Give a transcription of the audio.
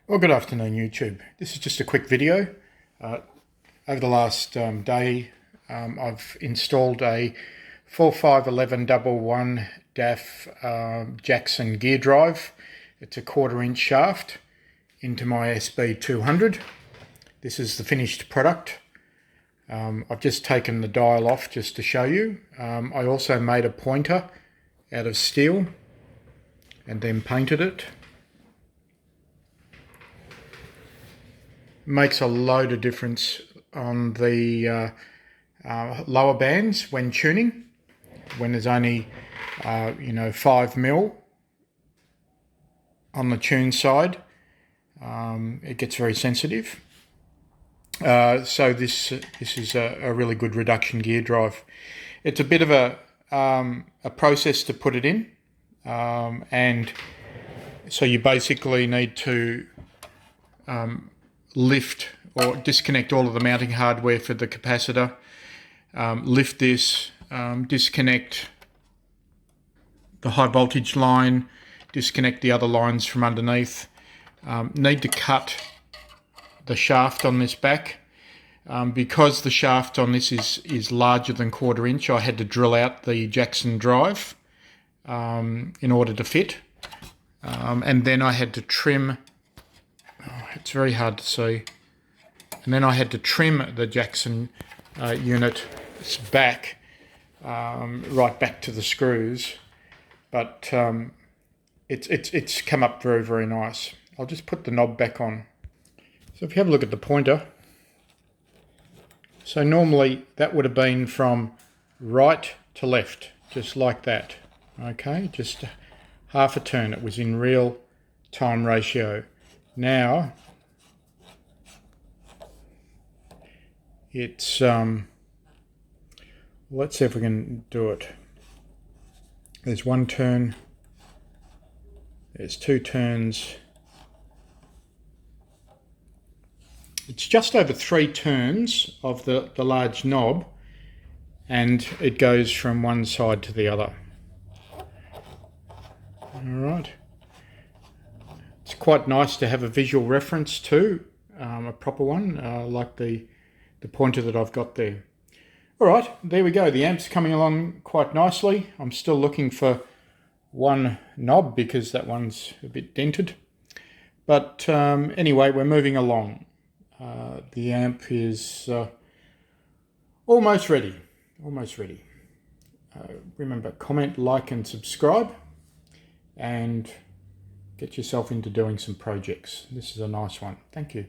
Well, good afternoon, YouTube. This is just a quick video. Over the last day, I've installed a 451111 DAF Jackson gear drive. It's a 1/4 inch shaft into my SB-200. This is the finished product. I've just taken the dial off just to show you. I also made a pointer out of steel and then painted it. Makes a load of difference on the lower bands when tuning, when there's only 5mm on the tune side. It gets very sensitive. So this is a really good reduction gear drive. It's a bit of a process to put it in, and so you basically need to lift or disconnect all of the mounting hardware for the capacitor, lift this, disconnect the high voltage line, disconnect the other lines from underneath. Need to cut the shaft on this back. Because the shaft on this is larger than 1/4 inch, I had to drill out the Jackson drive in order to fit. And then I had to trim. It's very hard to see. And then I had to trim the Jackson unit's back, right back to the screws. But it's come up very, very nice. I'll just put the knob back on. So if you have a look at the pointer, so normally that would have been from right to left, just like that. Okay, just half a turn. It was in real time ratio. Now it's let's see if we can do it. There's one turn, there's two turns. It's just over 3 turns of the large knob, and it goes from one side to the other. All right. It's quite nice to have a visual reference to, a proper one, like the pointer that I've got there. All right, there we go. The amp's coming along quite nicely. I'm still looking for one knob because that one's a bit dented. But anyway, we're moving along. The amp is almost ready. Almost ready. Remember, comment, like, and subscribe, and get yourself into doing some projects. This is a nice one. Thank you.